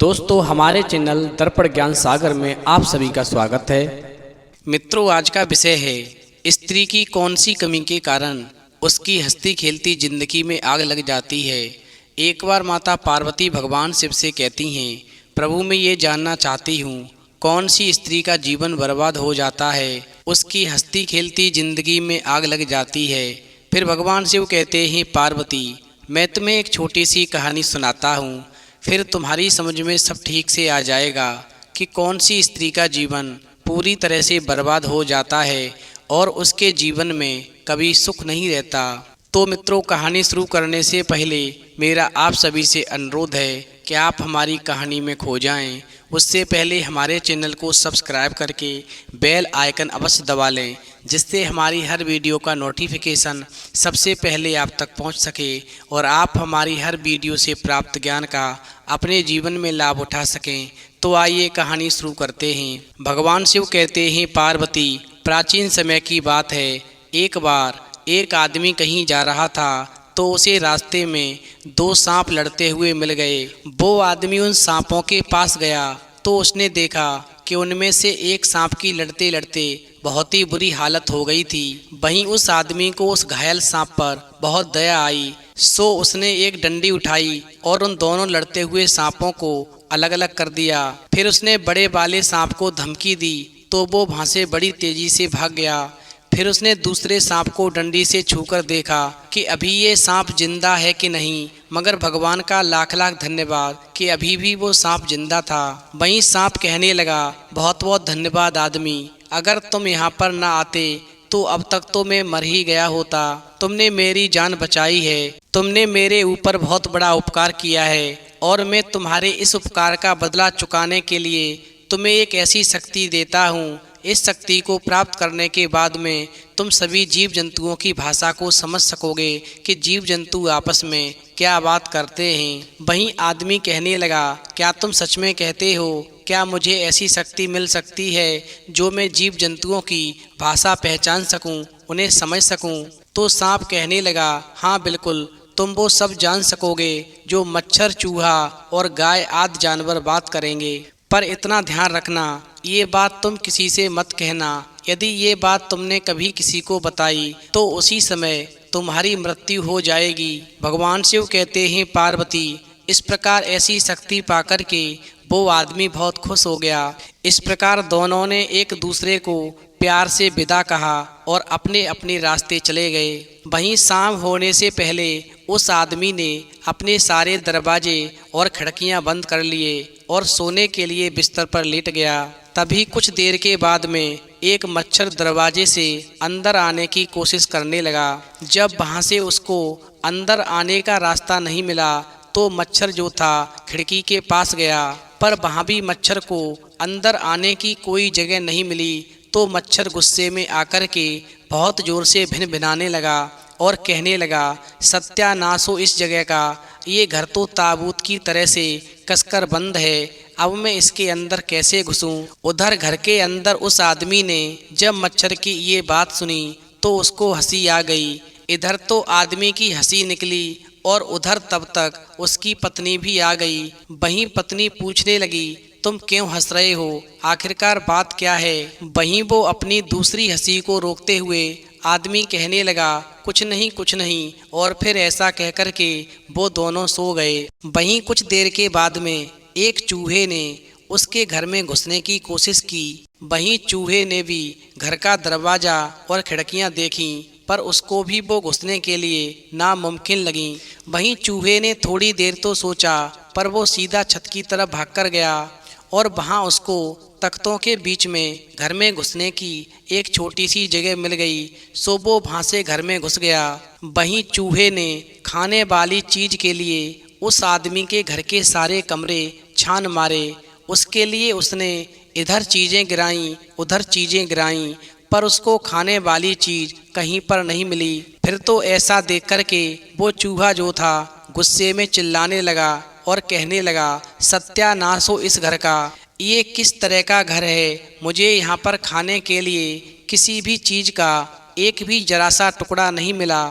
दोस्तों, हमारे चैनल दर्पण ज्ञान सागर में आप सभी का स्वागत है। मित्रों, आज का विषय है स्त्री की कौन सी कमी के कारण उसकी हंसती खेलती जिंदगी में आग लग जाती है। एक बार माता पार्वती भगवान शिव से कहती हैं, प्रभु मैं ये जानना चाहती हूँ कौन सी स्त्री का जीवन बर्बाद हो जाता है, उसकी हंसती खेलती जिंदगी में आग लग जाती है। फिर भगवान शिव कहते हैं, पार्वती मैं तुम्हें एक छोटी सी कहानी सुनाता हूँ, फिर तुम्हारी समझ में सब ठीक से आ जाएगा कि कौन सी स्त्री का जीवन पूरी तरह से बर्बाद हो जाता है और उसके जीवन में कभी सुख नहीं रहता। तो मित्रों, कहानी शुरू करने से पहले मेरा आप सभी से अनुरोध है कि आप हमारी कहानी में खो जाएं। उससे पहले हमारे चैनल को सब्सक्राइब करके बेल आइकन अवश्य दबा लें, जिससे हमारी हर वीडियो का नोटिफिकेशन सबसे पहले आप तक पहुंच सके और आप हमारी हर वीडियो से प्राप्त ज्ञान का अपने जीवन में लाभ उठा सकें। तो आइए कहानी शुरू करते हैं। भगवान शिव कहते हैं, पार्वती प्राचीन समय की बात है। एक बार एक आदमी कहीं जा रहा था तो उसे रास्ते में दो सांप लड़ते हुए मिल गए। वो आदमी उन सांपों के पास गया तो उसने देखा कि उनमें से एक सांप की लड़ते लड़ते बहुत ही बुरी हालत हो गई थी। वहीं उस आदमी को उस घायल सांप पर बहुत दया आई, सो उसने एक डंडी उठाई और उन दोनों लड़ते हुए सांपों को अलग अलग कर दिया। फिर उसने बड़े वाले सांप को धमकी दी तो वो वहां से बड़ी तेजी से भाग गया। फिर उसने दूसरे सांप को डंडी से छूकर देखा कि अभी ये सांप जिंदा है कि नहीं, मगर भगवान का लाख लाख धन्यवाद कि अभी भी वो सांप जिंदा था। वहीं सांप कहने लगा, बहुत बहुत धन्यवाद आदमी, अगर तुम यहाँ पर ना आते तो अब तक तो मैं मर ही गया होता। तुमने मेरी जान बचाई है, तुमने मेरे ऊपर बहुत बड़ा उपकार किया है और मैं तुम्हारे इस उपकार का बदला चुकाने के लिए तुम्हें एक ऐसी शक्ति देता हूँ। इस शक्ति को प्राप्त करने के बाद में तुम सभी जीव जंतुओं की भाषा को समझ सकोगे कि जीव जंतु आपस में क्या बात करते हैं। वहीं आदमी कहने लगा, क्या तुम सच में कहते हो? क्या मुझे ऐसी शक्ति मिल सकती है जो मैं जीव जंतुओं की भाषा पहचान सकूं, उन्हें समझ सकूं? तो सांप कहने लगा, हाँ बिल्कुल, तुम वो सब जान सकोगे जो मच्छर, चूहा और गाय आदि जानवर बात करेंगे। पर इतना ध्यान रखना, ये बात तुम किसी से मत कहना। यदि ये बात तुमने कभी किसी को बताई तो उसी समय तुम्हारी मृत्यु हो जाएगी। भगवान शिव कहते हैं, पार्वती इस प्रकार ऐसी शक्ति पाकर के वो आदमी बहुत खुश हो गया। इस प्रकार दोनों ने एक दूसरे को प्यार से विदा कहा और अपने अपने रास्ते चले गए। वहीं शाम होने से पहले उस आदमी ने अपने सारे दरवाजे और खिड़कियां बंद कर लिए और सोने के लिए बिस्तर पर लेट गया। तभी कुछ देर के बाद में एक मच्छर दरवाजे से अंदर आने की कोशिश करने लगा। जब वहां से उसको अंदर आने का रास्ता नहीं मिला तो मच्छर जो था खिड़की के पास गया, पर वहां भी मच्छर को अंदर आने की कोई जगह नहीं मिली। तो मच्छर गुस्से में आकर के बहुत जोर से भिनभिनाने लगा और कहने लगा, सत्यानाश हो इस जगह का, ये घर तो ताबूत की तरह से कसकर बंद है, अब मैं इसके अंदर कैसे घुसूं? उधर घर के अंदर उस आदमी ने जब मच्छर की ये बात सुनी तो उसको हंसी आ गई। इधर तो आदमी की हंसी निकली और उधर तब तक उसकी पत्नी भी आ गई। वहीं पत्नी पूछने लगी, तुम क्यों हंस रहे हो? आखिरकार बात क्या है? वहीं वो अपनी दूसरी हंसी को रोकते हुए आदमी कहने लगा, कुछ नहीं कुछ नहीं, और फिर ऐसा कहकर के वो दोनों सो गए। वहीं कुछ देर के बाद में एक चूहे ने उसके घर में घुसने की कोशिश की। वहीं चूहे ने भी घर का दरवाजा और खिड़कियां देखीं, पर उसको भी वो घुसने के लिए नामुमकिन लगीं। वहीं चूहे ने थोड़ी देर तो सोचा, पर वो सीधा छत की तरफ भागकर गया और वहां उसको तख्तों के बीच में घर में घुसने की एक छोटी सी जगह मिल गई, सो वो वहां से घर में घुस गया। वहीं चूहे ने खाने वाली चीज के लिए उस आदमी के घर के सारे कमरे छान मारे। उसके लिए उसने इधर चीजें गिराईं, उधर चीजें गिराईं, पर उसको खाने वाली चीज कहीं पर नहीं मिली। फिर तो ऐसा देख कर के वो चूहा जो था गुस्से में चिल्लाने लगा और कहने लगा, सत्यानाश हो इस घर का, ये किस तरह का घर है? मुझे यहाँ पर खाने के लिए किसी भी चीज का एक भी जरा सा टुकड़ा नहीं मिला।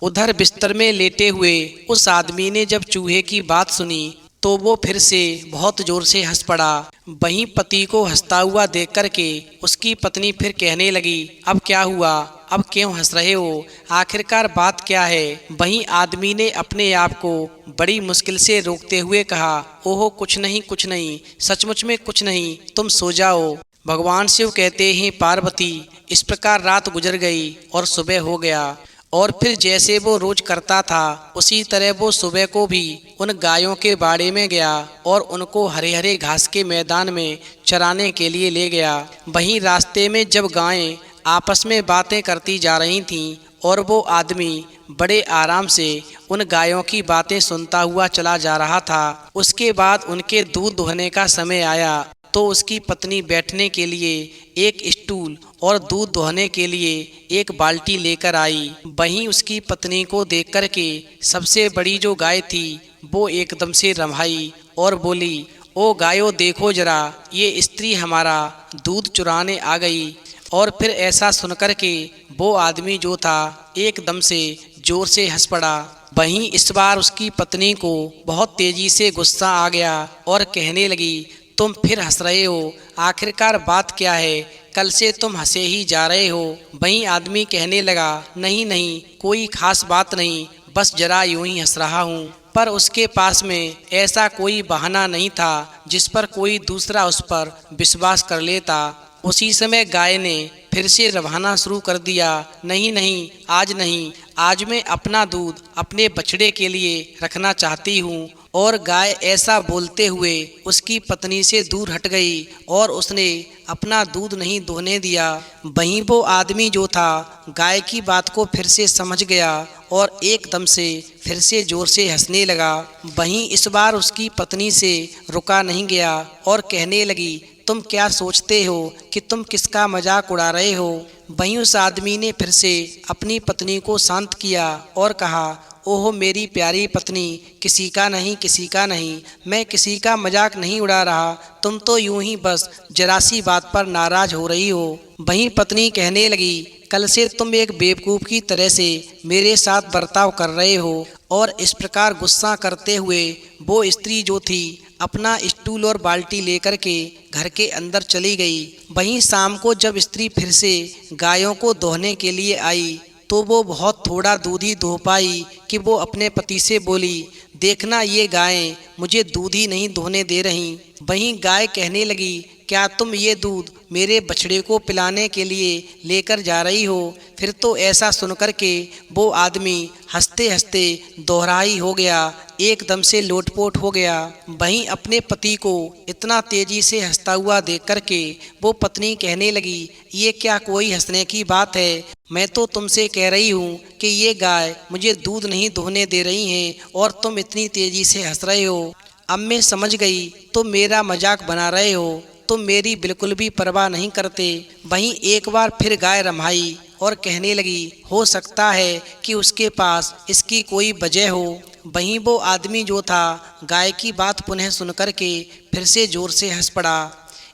उधर बिस्तर में लेटे हुए उस आदमी ने जब चूहे की बात सुनी तो वो फिर से बहुत जोर से हंस पड़ा। वहीं पति को हंसता हुआ देख करके उसकी पत्नी फिर कहने लगी, अब क्या हुआ, अब क्यों हंस रहे हो, आखिरकार बात क्या है। वहीं आदमी ने अपने आप को बड़ी मुश्किल से रोकते हुए कहा, ओहो कुछ नहीं, सचमुच में कुछ नहीं, तुम सो जाओ। भगवान शिव कहते हैं, पार्वती, इस प्रकार रात गुजर गई और सुबह हो गया। और फिर जैसे वो रोज करता था उसी तरह वो सुबह को भी उन गायों के बाड़े में गया और उनको हरे हरे घास के मैदान में चराने के लिए ले गया। वहीं रास्ते में जब गायें आपस में बातें करती जा रही थीं और वो आदमी बड़े आराम से उन गायों की बातें सुनता हुआ चला जा रहा था, उसके बाद उनके दूध दुहने का समय आया तो उसकी पत्नी बैठने के लिए एक स्टूल और दूध दुहने के लिए एक बाल्टी लेकर आई। वहीं उसकी पत्नी को देख कर के सबसे बड़ी जो गाय थी वो एकदम से रम्हाई और बोली, ओ गायों देखो जरा, ये स्त्री हमारा दूध चुराने आ गई। और फिर ऐसा सुनकर के वो आदमी जो था एकदम से जोर से हंस पड़ा। वहीं इस बार उसकी पत्नी को बहुत तेजी से गुस्सा आ गया और कहने लगी, तुम फिर हंस रहे हो, आखिरकार बात क्या है, कल से तुम हंसे ही जा रहे हो। वहीं आदमी कहने लगा, नहीं, कोई खास बात नहीं, बस जरा यूं ही हंस रहा हूँ। पर उसके पास में ऐसा कोई बहाना नहीं था जिस पर कोई दूसरा उस पर विश्वास कर लेता। उसी समय गाय ने फिर से रवाना शुरू कर दिया, नहीं, आज नहीं, आज मैं अपना दूध अपने बछड़े के लिए रखना चाहती हूँ। और गाय ऐसा बोलते हुए उसकी पत्नी से दूर हट गई और उसने अपना दूध नहीं दोहने दिया। वहीं वो आदमी जो था गाय की बात को फिर से समझ गया और एकदम से फिर से जोर से हंसने लगा। वहीं इस बार उसकी पत्नी से रुका नहीं गया और कहने लगी, तुम क्या सोचते हो कि तुम किसका मजाक उड़ा रहे हो। वहीं उस आदमी ने फिर से अपनी पत्नी को शांत किया और कहा, ओहो मेरी प्यारी पत्नी, किसी का नहीं, मैं किसी का मजाक नहीं उड़ा रहा, तुम तो यूं ही बस जरा सी बात पर नाराज हो रही हो। वहीं पत्नी कहने लगी, कल से तुम एक बेवकूफ़ की तरह से मेरे साथ बर्ताव कर रहे हो। और इस प्रकार गुस्सा करते हुए वो स्त्री जो थी अपना स्टूल और बाल्टी लेकर के घर के अंदर चली गई। वहीं शाम को जब स्त्री फिर से गायों को दोहने के लिए आई तो वो बहुत थोड़ा दूध ही दोह पाई कि वो अपने पति से बोली, देखना ये गायें मुझे दूध ही नहीं दोहने दे रहीं। वहीं गाय कहने लगी, क्या तुम ये दूध मेरे बछड़े को पिलाने के लिए लेकर जा रही हो। फिर तो ऐसा सुनकर के वो आदमी हंसते हंसते दोहराई हो गया, एकदम से लोटपोट हो गया। वहीं अपने पति को इतना तेजी से हंसता हुआ देख कर के वो पत्नी कहने लगी, ये क्या कोई हंसने की बात है, मैं तो तुमसे कह रही हूँ कि ये गाय मुझे दूध नहीं दोहने दे रही हैं और तुम इतनी तेजी से हंस रहे हो। अब मैं समझ गई तुम मेरा मजाक बना रहे हो, तुम मेरी बिल्कुल भी परवाह नहीं करते। वहीं एक बार फिर गाय रम्हाई और कहने लगी, हो सकता है कि उसके पास इसकी कोई वजह हो। वहीं वो आदमी जो था गाय की बात पुनः सुनकर के फिर से जोर से हंस पड़ा।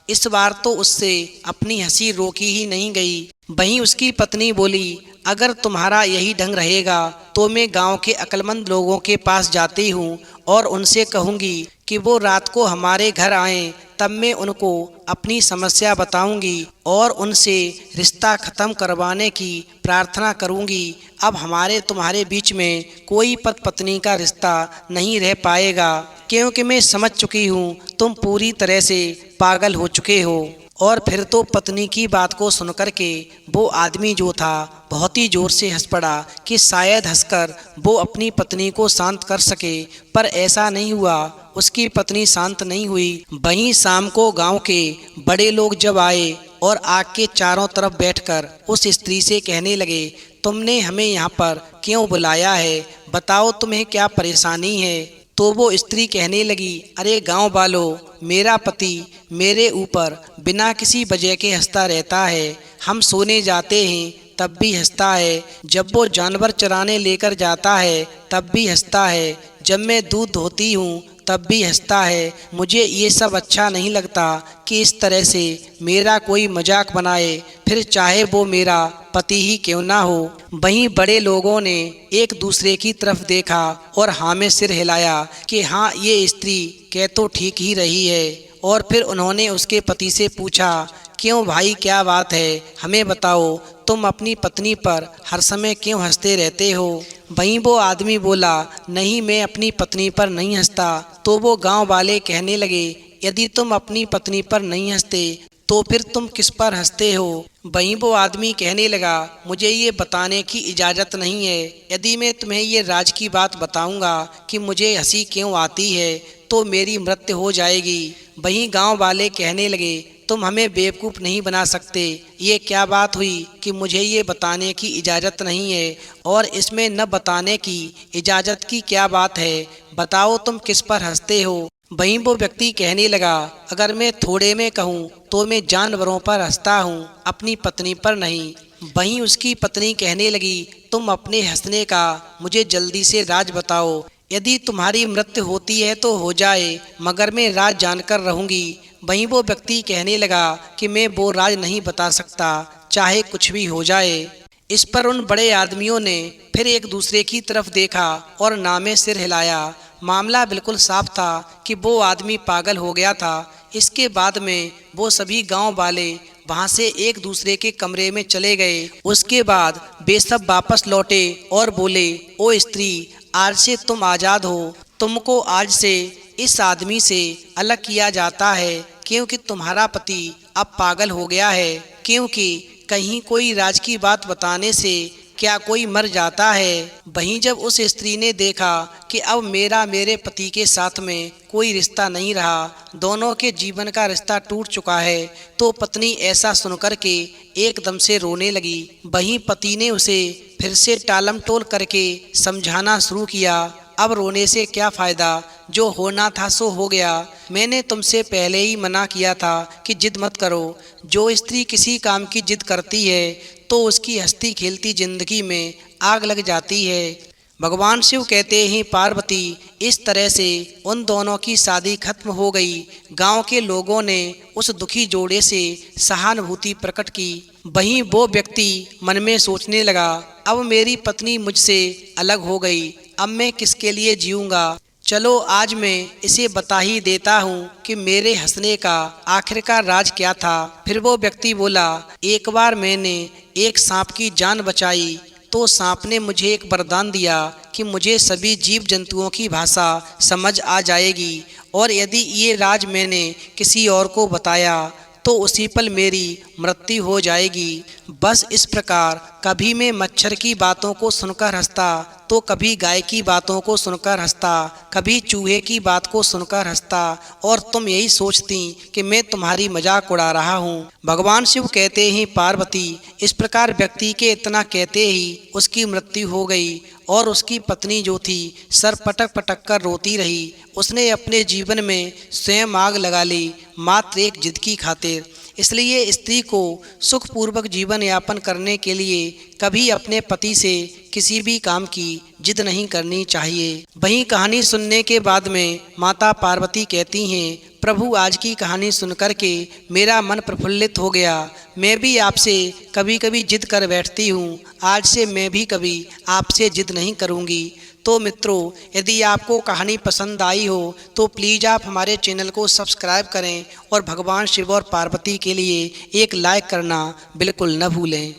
इस बार तो उससे अपनी हंसी रोकी ही नहीं गई। वहीं उसकी पत्नी बोली, अगर तुम्हारा यही ढंग रहेगा तो मैं गांव के अक्लमंद लोगों के पास जाती हूँ और उनसे कहूँगी कि वो रात को हमारे घर आएं, तब मैं उनको अपनी समस्या बताऊंगी और उनसे रिश्ता ख़त्म करवाने की प्रार्थना करूंगी। अब हमारे तुम्हारे बीच में कोई पति पत्नी का रिश्ता नहीं रह पाएगा, क्योंकि मैं समझ चुकी हूँ तुम पूरी तरह से पागल हो चुके हो। और फिर तो पत्नी की बात को सुनकर के वो आदमी जो था बहुत ही जोर से हंस पड़ा कि शायद हंसकर वो अपनी पत्नी को शांत कर सके, पर ऐसा नहीं हुआ। उसकी पत्नी शांत नहीं हुई। वहीं शाम को गांव के बड़े लोग जब आए और आग के चारों तरफ बैठकर उस स्त्री से कहने लगे, तुमने हमें यहाँ पर क्यों बुलाया है, बताओ तुम्हें क्या परेशानी है। तो वो स्त्री कहने लगी, अरे गांव वालों, मेरा पति मेरे ऊपर बिना किसी वजह के हंसता रहता है। हम सोने जाते हैं तब भी हंसता है, जब वो जानवर चराने लेकर जाता है तब भी हंसता है, जब मैं दूध धोती हूँ तब भी हंसता है। मुझे ये सब अच्छा नहीं लगता कि इस तरह से मेरा कोई मजाक बनाए, फिर चाहे वो मेरा पति ही क्यों ना हो। वहीं बड़े लोगों ने एक दूसरे की तरफ देखा और हाँ में सिर हिलाया कि हाँ, ये स्त्री कह तो ठीक ही रही है। और फिर उन्होंने उसके पति से पूछा, क्यों भाई, क्या बात है, हमें बताओ, तुम अपनी पत्नी पर हर समय क्यों हंसते रहते हो। वहीं वो आदमी बोला, नहीं, मैं अपनी पत्नी पर नहीं हंसता। तो वो गांव वाले कहने लगे, यदि तुम अपनी पत्नी पर नहीं हंसते तो फिर तुम किस पर हंसते हो। वहीं वो आदमी कहने लगा, मुझे ये बताने की इजाज़त नहीं है। यदि मैं तुम्हें ये राज की बात बताऊंगा कि मुझे हंसी क्यों आती है तो मेरी मृत्यु हो जाएगी। वहीं गांव वाले कहने लगे, तुम हमें बेवकूफ़ नहीं बना सकते। ये क्या बात हुई कि मुझे ये बताने की इजाज़त नहीं है, और इसमें न बताने की इजाज़त की क्या बात है। बताओ, तुम किस पर हंसते हो। वहीं वो व्यक्ति कहने लगा, अगर मैं थोड़े में कहूँ तो मैं जानवरों पर हंसता हूँ, अपनी पत्नी पर नहीं। वहीं उसकी पत्नी कहने लगी, तुम अपने हंसने का मुझे जल्दी से राज बताओ। यदि तुम्हारी मृत्यु होती है तो हो जाए, मगर मैं राज जानकर रहूँगी। वहीं वो व्यक्ति कहने लगा कि मैं वो राज नहीं बता सकता, चाहे कुछ भी हो जाए। इस पर उन बड़े आदमियों ने फिर एक दूसरे की तरफ देखा और ना में सिर हिलाया। मामला बिल्कुल साफ था कि वो आदमी पागल हो गया था। इसके बाद में वो सभी गांव वाले वहां से एक दूसरे के कमरे में चले गए। उसके बाद वे सब वापस लौटे और बोले, ओ स्त्री, आज से तुम आज़ाद हो। तुमको आज से इस आदमी से अलग किया जाता है, क्योंकि तुम्हारा पति अब पागल हो गया है। क्योंकि कहीं कोई राज की बात बताने से क्या कोई मर जाता है। वहीं जब उस स्त्री ने देखा कि अब मेरे पति के साथ में कोई रिश्ता नहीं रहा, दोनों के जीवन का रिश्ता टूट चुका है, तो पत्नी ऐसा सुनकर के एकदम से रोने लगी। वहीं पति ने उसे फिर से टालम टोल करके समझाना शुरू किया, अब रोने से क्या फ़ायदा, जो होना था सो हो गया। मैंने तुमसे पहले ही मना किया था कि जिद मत करो। जो स्त्री किसी काम की जिद करती है तो उसकी हंसती खेलती जिंदगी में आग लग जाती है। भगवान शिव कहते हैं, पार्वती, इस तरह से उन दोनों की शादी खत्म हो गई। गांव के लोगों ने उस दुखी जोड़े से सहानुभूति प्रकट की। वहीं वो व्यक्ति मन में सोचने लगा, अब मेरी पत्नी मुझसे अलग हो गई, अब मैं किसके लिए जीऊँगा। चलो आज मैं इसे बता ही देता हूँ कि मेरे हंसने का आखिरकार राज क्या था। फिर वो व्यक्ति बोला, एक बार मैंने एक सांप की जान बचाई तो सांप ने मुझे एक वरदान दिया कि मुझे सभी जीव जंतुओं की भाषा समझ आ जाएगी, और यदि ये राज मैंने किसी और को बताया तो उसी पल मेरी मृत्यु हो जाएगी। बस इस प्रकार कभी मैं मच्छर की बातों को सुनकर हंसता तो कभी गाय की बातों को सुनकर हंसता, कभी चूहे की बात को सुनकर हंसता, और तुम यही सोचती कि मैं तुम्हारी मजाक उड़ा रहा हूँ। भगवान शिव कहते हैं, पार्वती, इस प्रकार व्यक्ति के इतना कहते ही उसकी मृत्यु हो गई, और उसकी पत्नी जो थी सर पटक पटक कर रोती रही। उसने अपने जीवन में स्वयं आग लगा ली, मात्र एक जिद की खातिर। इसलिए स्त्री को सुखपूर्वक जीवन यापन करने के लिए कभी अपने पति से किसी भी काम की जिद नहीं करनी चाहिए। वहीं कहानी सुनने के बाद में माता पार्वती कहती हैं, प्रभु, आज की कहानी सुनकर के मेरा मन प्रफुल्लित हो गया। मैं भी आपसे कभी कभी जिद कर बैठती हूँ, आज से मैं भी कभी आपसे जिद नहीं करूँगी। तो मित्रों, यदि आपको कहानी पसंद आई हो तो प्लीज़ आप हमारे चैनल को सब्सक्राइब करें और भगवान शिव और पार्वती के लिए एक लाइक करना बिल्कुल न भूलें।